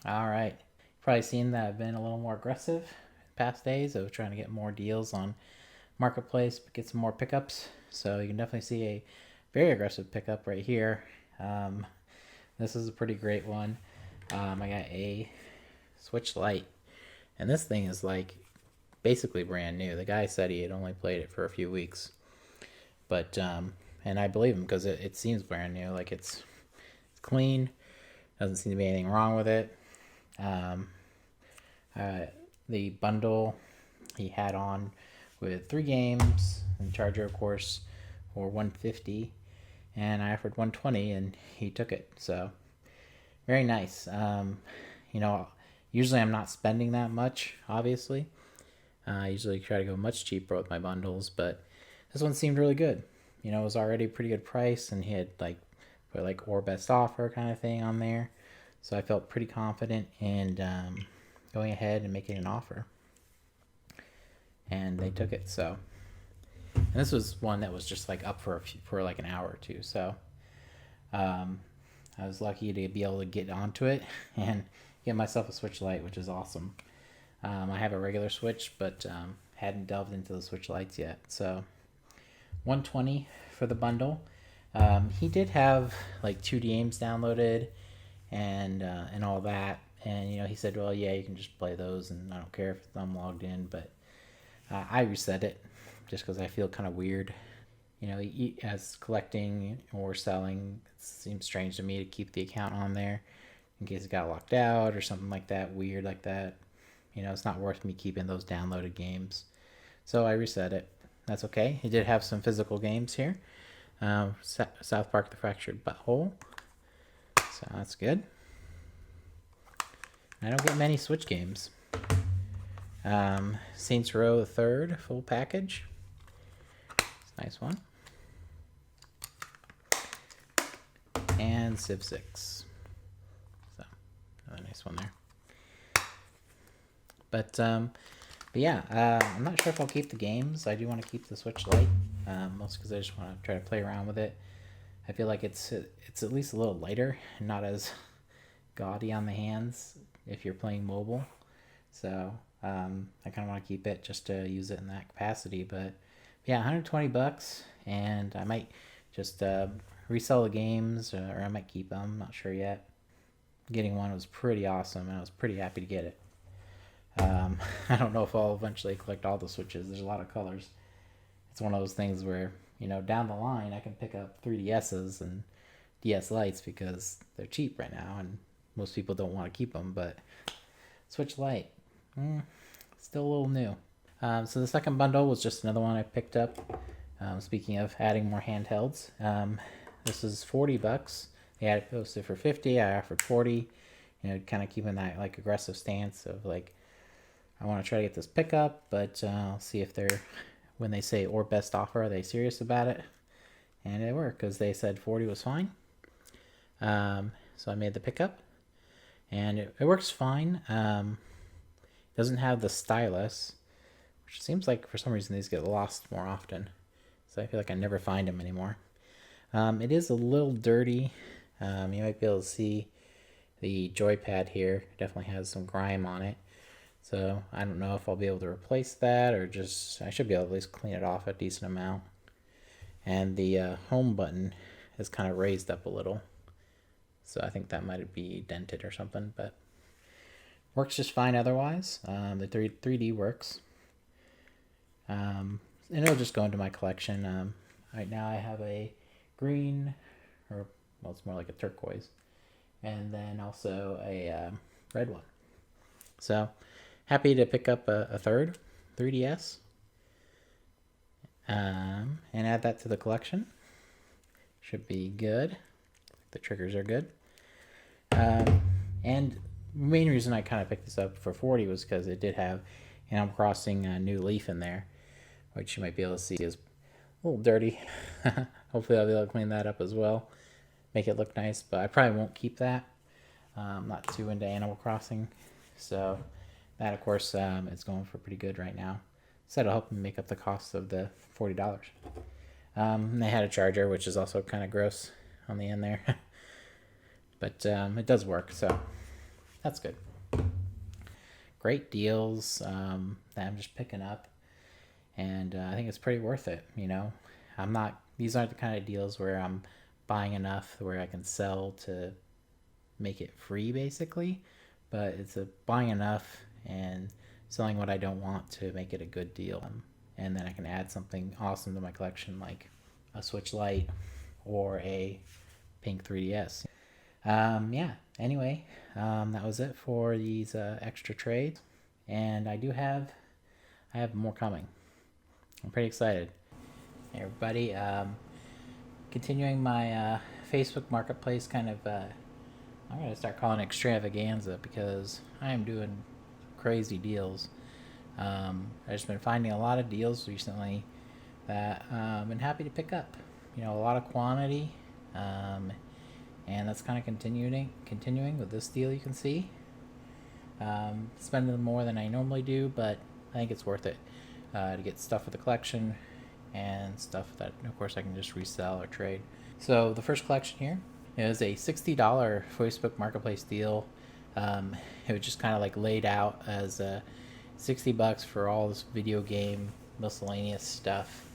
All right. Probably seen that I've been a little more aggressive past days of trying to get more deals on Marketplace, get some more pickups. So you can definitely see a very aggressive pickup right here. Um, this is a pretty great one. I got a Switch Lite, and this thing is like basically brand new. The guy said he had only played it for a few weeks, but and I believe him because it seems brand new. Like it's clean, doesn't seem to be anything wrong with it. Um, the bundle he had on with 3 games and charger, of course, for 150, and I offered 120, and he took it. So very nice. You know, usually I'm not spending that much. Obviously, I usually try to go much cheaper with my bundles, but this one seemed really good. You know, it was already a pretty good price, and he had like put like or best offer kind of thing on there. So I felt pretty confident in going ahead and making an offer, and they took it. So, and this was one that was just like up for like an hour or two. So, I was lucky to be able to get onto it and get myself a Switch Lite, which is awesome. I have a regular Switch, but hadn't delved into the Switch Lites yet. So, 120 for the bundle. He did have like 2 games downloaded and all that. And you know, he said, "Well, yeah, you can just play those, and I don't care if I'm logged in." But I reset it just because I feel kind of weird. You know, as collecting or selling, it seems strange to me to keep the account on there in case it got locked out or something like that, weird like that. You know, it's not worth me keeping those downloaded games. So I reset it. That's okay. It did have some physical games here. South Park: The Fractured Butthole. So that's good. I don't get many Switch games. Saints Row the Third full package. It's a nice one. And Civ 6. So another nice one there. But yeah, I'm not sure if I'll keep the games. I do want to keep the Switch Lite, mostly because I just want to try to play around with it. I feel like it's at least a little lighter and not as gaudy on the hands if you're playing mobile. So I kind of want to keep it just to use it in that capacity. But yeah, $120, and I might just resell the games, or I might keep them. I'm not sure yet. Getting one was pretty awesome, and I was pretty happy to get it. I don't know if I'll eventually collect all the Switches. There's a lot of colors. It's one of those things where, you know, down the line I can pick up 3DSs and DS Lites because they're cheap right now, and most people don't want to keep them. But Switch Lite, still a little new. So the second bundle was just another one I picked up. Speaking of adding more handhelds, this is $40. They had it posted for 50. I offered 40. You know, kind of keeping that like aggressive stance of like, I want to try to get this pickup, but I'll see if they're, when they say or best offer, are they serious about it? And they were, because they said 40 was fine. So I made the pickup, and it works fine. Doesn't have the stylus, which seems like for some reason these get lost more often. So I feel like I never find them anymore. It is a little dirty. You might be able to see the joypad here. Definitely has some grime on it. So I don't know if I'll be able to replace that, or just, I should be able to at least clean it off a decent amount. And the home button is kind of raised up a little. So I think that might be dented or something, but works just fine otherwise. The 3D works. And it'll just go into my collection. Right now I have a green, or well, it's more like a turquoise, and then also a red one. So happy to pick up a third 3DS and add that to the collection. Should be good. The triggers are good. And the main reason I kind of picked this up for 40 was because it did have Animal Crossing New Leaf in there, which you might be able to see is a little dirty. Hopefully I'll be able to clean that up as well, make it look nice, but I probably won't keep that. I'm not too into Animal Crossing, so that, of course, is going for pretty good right now. So that'll help me make up the cost of the $40. They had a charger, which is also kind of gross on the end there. But it does work, so that's good. Great deals that I'm just picking up, and I think it's pretty worth it. You know, I'm not. These aren't the kind of deals where I'm buying enough where I can sell to make it free, basically. But it's a buying enough and selling what I don't want to make it a good deal, and then I can add something awesome to my collection, like a Switch Lite or a pink 3DS. Yeah. Anyway, that was it for these extra trades, and I have more coming. I'm pretty excited. Hey everybody, continuing my Facebook Marketplace kind of. I'm gonna start calling it extravaganza because I am doing crazy deals. I've just been finding a lot of deals recently that I've been happy to pick up. You know, a lot of quantity. And that's kind of continuing with this deal. You can see spending more than I normally do, but I think it's worth it to get stuff for the collection and stuff that of course I can just resell or trade. So the first collection here is a $60 Facebook Marketplace deal. It was just kind of like laid out as $60 for all this video game miscellaneous stuff,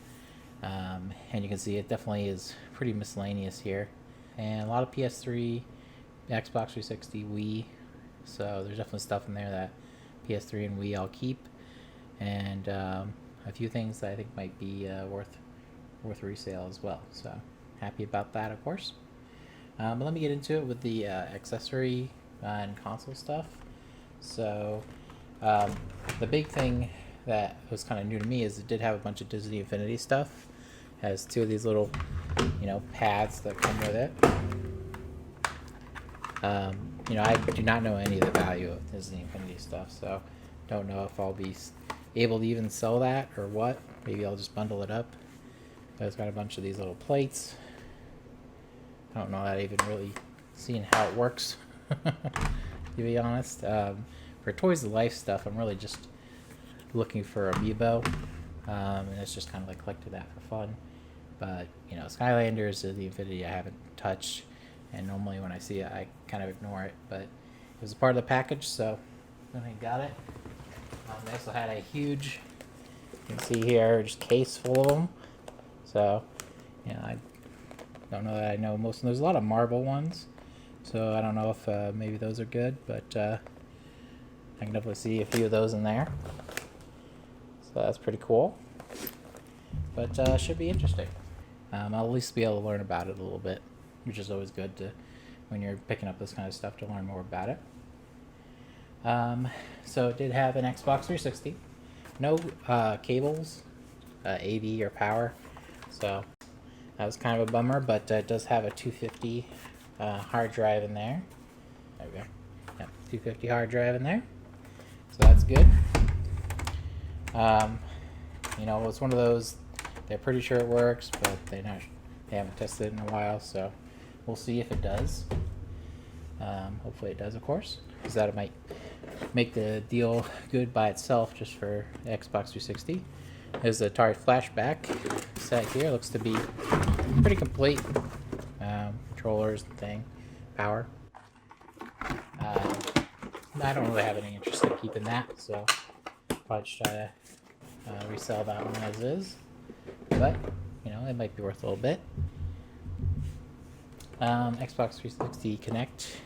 and you can see it definitely is pretty miscellaneous here. And a lot of PS3, Xbox 360, Wii. So there's definitely stuff in there that PS3 and Wii I'll keep, and a few things that I think might be worth resale as well. So happy about that, of course. But let me get into it with the accessory and console stuff. So the big thing that was kind of new to me is it did have a bunch of Disney Infinity stuff. It has two of these little, pads that come with it. I do not know any of the value of Disney Infinity stuff, so don't know if I'll be able to even sell that or what. Maybe I'll just bundle it up. But it's got a bunch of these little plates. I don't know that I've even really seen how it works, to be honest. For Toys to Life stuff, I'm really just looking for Amiibo, and it's just kind of like collecting that for fun. But, Skylanders is the Infinity I haven't touched, and normally when I see it, I kind of ignore it. But it was a part of the package, so when I got it, they also had a huge, you can see here, just case full of them. So, I don't know that I know most of them. There's a lot of Marvel ones, so I don't know if maybe those are good, but I can definitely see a few of those in there. So that's pretty cool. But should be interesting. I'll at least be able to learn about it a little bit, which is always good to when you're picking up this kind of stuff to learn more about it. So it did have an Xbox 360. No cables, AV or power. So that was kind of a bummer, but it does have a 250 hard drive in there. There we go. Yep, 250 hard drive in there. So that's good. It's one of those, they're pretty sure it works, but they haven't tested it in a while, so we'll see if it does. Hopefully it does, of course, because that might make the deal good by itself just for the Xbox 360. There's the Atari Flashback set here. Looks to be pretty complete. Controllers and thing, power. I don't really have any interest in keeping that, so probably just try to resell that one as is. But it might be worth a little bit. Xbox 360 Connect.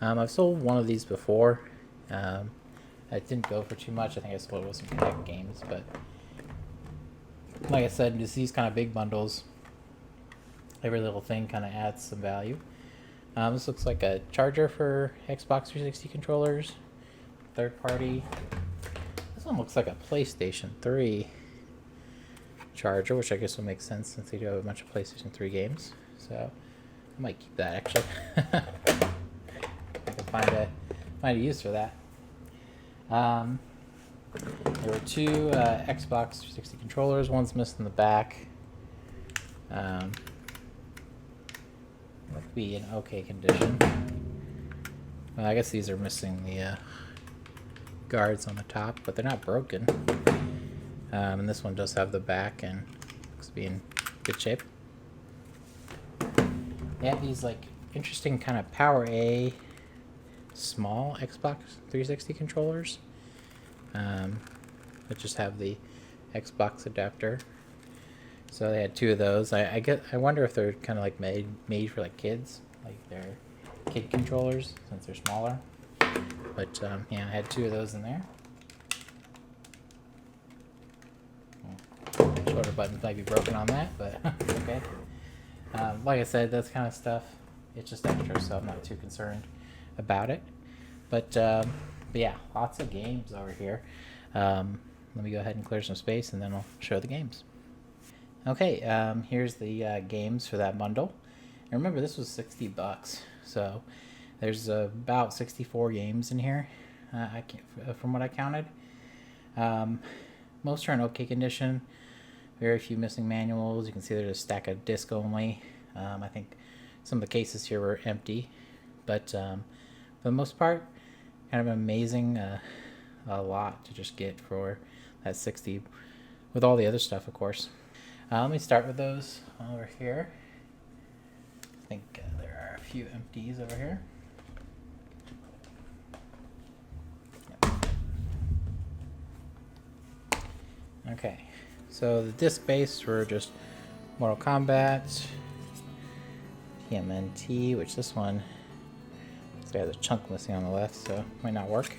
I've sold one of these before. I didn't go for too much. I think I sold it with some Connect games, but like I said, just these kind of big bundles, every little thing kind of adds some value. This looks like a charger for Xbox 360 controllers, third party. This one looks like a PlayStation 3 charger, which I guess will make sense since they do have a bunch of PlayStation 3 games. So I might keep that actually. I can find a use for that. There were two Xbox 360 controllers. One's missing the back. Might be in okay condition. Well, I guess these are missing the guards on the top, but they're not broken. And this one does have the back and looks to be in good shape. They have these like interesting kind of Power A small Xbox 360 controllers that just have the Xbox adapter. So they had 2 of those. I wonder if they're kind of like made for like kids, like they're kid controllers since they're smaller. But yeah, I had 2 of those in there. Shoulder buttons might be broken on that, but okay. Like I said, this kind of stuff, it's just extra, so I'm not too concerned about it. But yeah, lots of games over here. Let me go ahead and clear some space, and then I'll show the games. Okay, here's the games for that bundle. And remember, this was $60, so there's about 64 games in here. From what I counted. Most are in okay condition. Very few missing manuals. You can see there's a stack of disc only. I think some of the cases here were empty, but for the most part, kind of amazing. A lot to just get for that 60, with all the other stuff, of course. Let me start with those over here. I think there are a few empties over here. Okay, so the disc base were just Mortal Kombat, TMNT, which this one has a chunk missing on the left, so might not work.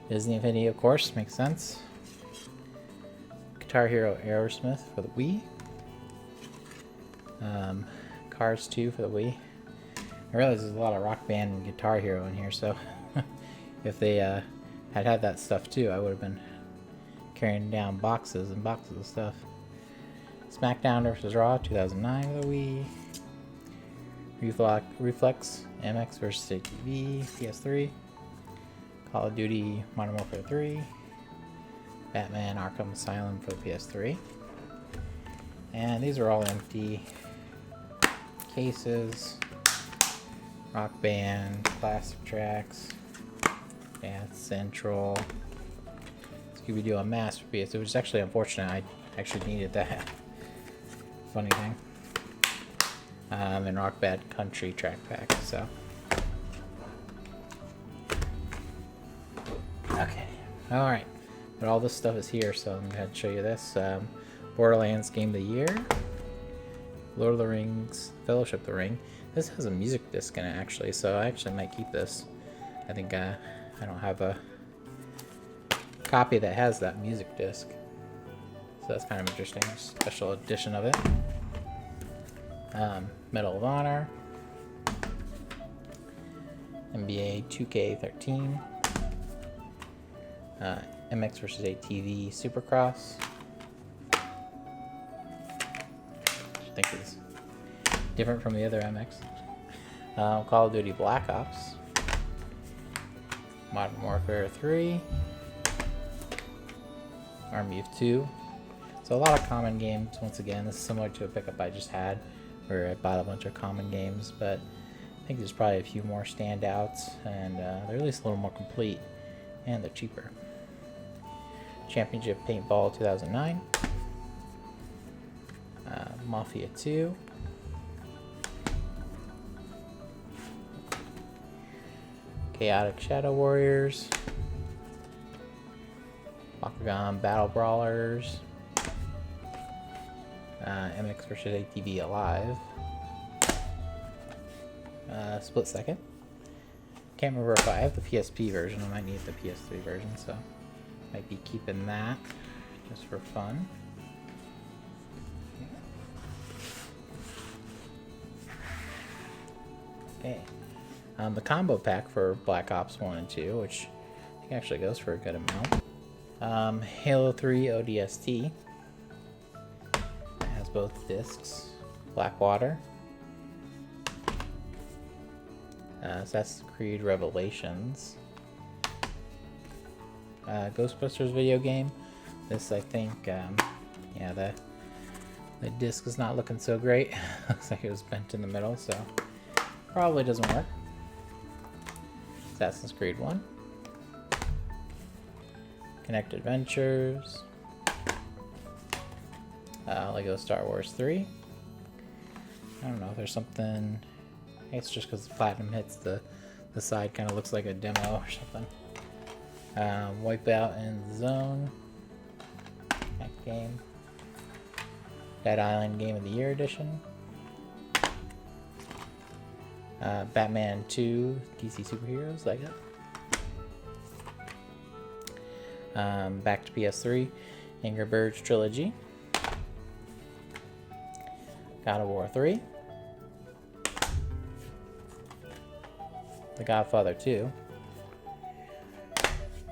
Disney Infinity, of course, makes sense. Guitar Hero Aerosmith for the Wii. Cars 2 for the Wii. I realize there's a lot of Rock Band and Guitar Hero in here, so if they had that stuff too, I would have been carrying down boxes and boxes of stuff. SmackDown vs. Raw 2009 for the Wii. Reflex MX vs. ATV PS3. Call of Duty Modern Warfare 3. Batman Arkham Asylum for the PS3. And these are all empty cases. Rock Band, Classic Tracks, Dance Central, Scooby-Doo Unmasked for PS2, which is actually unfortunate. I actually needed that. Funny thing. And Rock Band Country Track Pack, so. Okay, alright. But all this stuff is here, so I'm going to go ahead and show you this. Borderlands Game of the Year. Lord of the Rings, Fellowship of the Ring. This has a music disc in it, actually, so I actually might keep this. I think I don't have a copy that has that music disc. So that's kind of interesting. Special edition of it. Medal of Honor. NBA 2K13. MX vs. ATV Supercross. Which I think is different from the other MX. Call of Duty Black Ops. Modern Warfare 3. Army of 2. So a lot of common games. Once again, this is similar to a pickup I just had where I bought a bunch of common games, but I think there's probably a few more standouts, and they're at least a little more complete, and they're cheaper. Championship Paintball 2009. Mafia 2. Chaotic Shadow Warriors. Bakugan Battle Brawlers. MX vs. ATV Alive. Split Second. Can't remember if I have the PSP version. I might need the PS3 version, so might be keeping that just for fun. Okay. The combo pack for Black Ops 1 and 2, which I think actually goes for a good amount. Halo 3 ODST. It has both discs. Blackwater. Assassin's Creed Revelations. Ghostbusters video game. This, I think, yeah, the disc is not looking so great. Looks like it was bent in the middle, so probably doesn't work. Assassin's Creed 1. Connect Adventures. Lego Star Wars 3. I don't know if there's something. I think it's just because the platinum hits the The side kind of looks like a demo or something. Wipeout in the Zone. That game. Dead Island Game of the Year edition. Batman 2 DC Superheroes, like that. Back to PS3. Angry Birds Trilogy. God of War 3. The Godfather 2.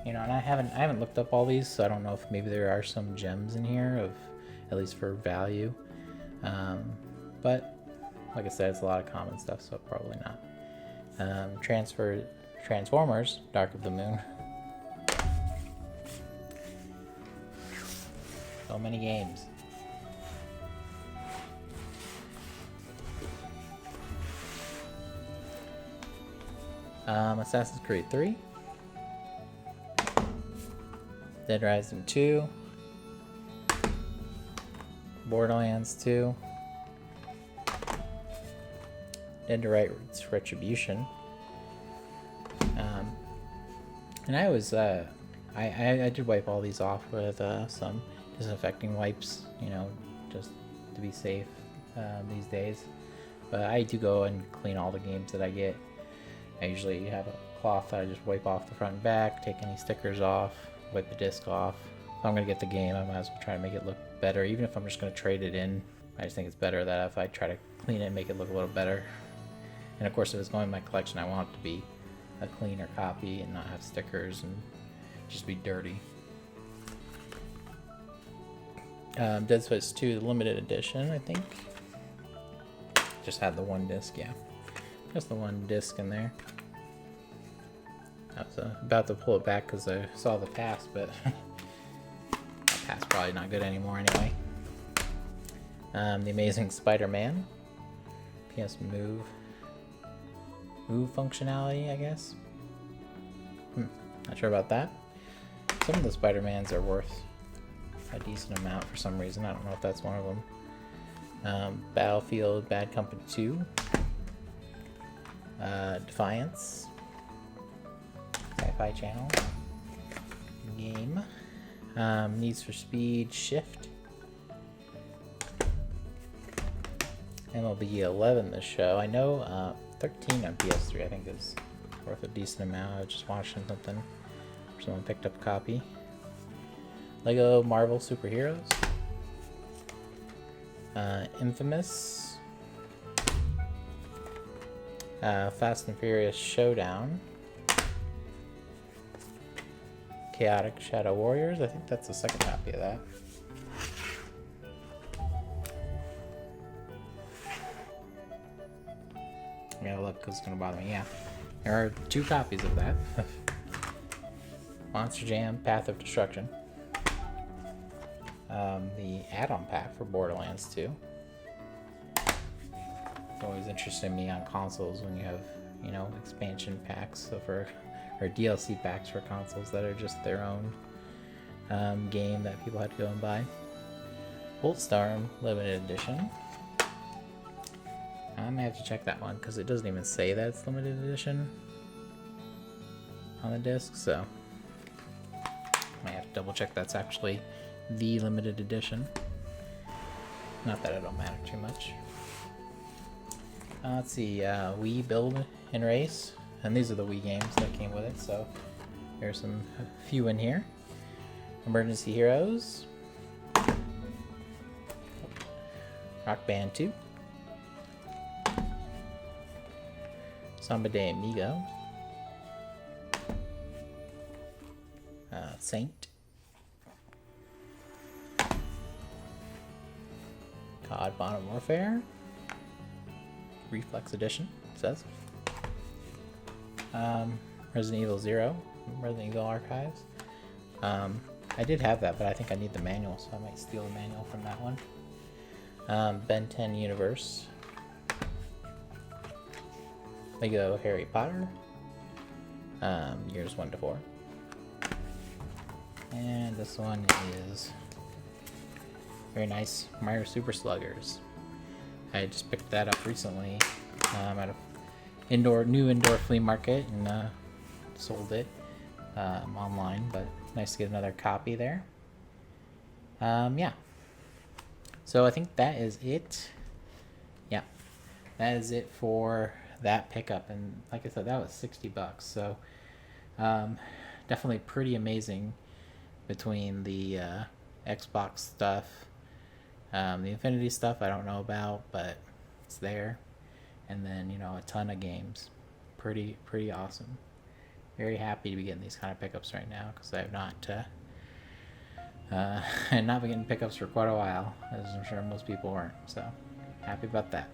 You know, and I haven't looked up all these, so I don't know if maybe there are some gems in here of, at least for value. But like I said, it's a lot of common stuff, so probably not. Transformers: Dark of the Moon. So many games. Assassin's Creed 3. Dead Rising 2. Borderlands 2. Dead to Rights Retribution. And I was, I did wipe all these off with some disinfecting wipes, you know, just to be safe these days. But I do go and clean all the games that I get. I usually have a cloth that I just wipe off the front and back, take any stickers off, wipe the disc off. If I'm going to get the game, I might as well try to make it look better, even if I'm just going to trade it in. I just think it's better that if I try to clean it and make it look a little better. And of course, if it's going in my collection, I want it to be a cleaner copy and not have stickers and just be dirty. Dead Space 2, the limited edition, I think. Just had the one disc, yeah. Just the one disc in there. I was about to pull it back because I saw the pass, but the pass probably not good anymore anyway. The Amazing Spider-Man. PS Move functionality, I guess. Not sure about that. Some of the Spider-Mans are worth a decent amount for some reason. I don't know if that's one of them. Battlefield Bad Company 2. Defiance. Sci-Fi Channel. Game. Needs for Speed Shift. MLB 11 this show. I know 13 on PS3 I think is worth a decent amount. I was just watching something. Someone picked up a copy. Lego Marvel Superheroes. Infamous. Fast and Furious Showdown. Chaotic Shadow Warriors. I think that's the second copy of that. I gotta look because it's gonna bother me. Yeah, there are 2 copies of that. Monster Jam Path of Destruction. The add-on pack for Borderlands 2. It's always interested me on consoles when you have, you know, expansion packs or DLC packs for consoles that are just their own game that people had to go and buy. Boltstorm Limited Edition. I may have to check that one because it doesn't even say that it's limited edition on the disc, so I might have to double check that's actually the limited edition. Not that it don't matter too much. Let's see, Wii Build and Race, and these are the Wii games that came with it, so there's a few in here. Emergency Heroes, Rock Band 2, Samba de Amigo, Saint, COD Modern Warfare, Reflex Edition, it says. Resident Evil 0, Resident Evil Archives. I did have that, but I think I need the manual, so I might steal the manual from that one. Ben 10 Universe. Lego Harry Potter. Years 1 to 4. And this one is very nice, Mario Super Sluggers. I just picked that up recently at a new indoor flea market and sold it online, but nice to get another copy there. Yeah. So I think that is it. Yeah, that is it for that pickup. And like I said, that was $60. So definitely pretty amazing between the Xbox stuff, the Infinity stuff I don't know about, but it's there, and then a ton of games. Pretty awesome. Very happy to be getting these kind of pickups right now because I have not not been getting pickups for quite a while, as I'm sure most people weren't. So happy about that.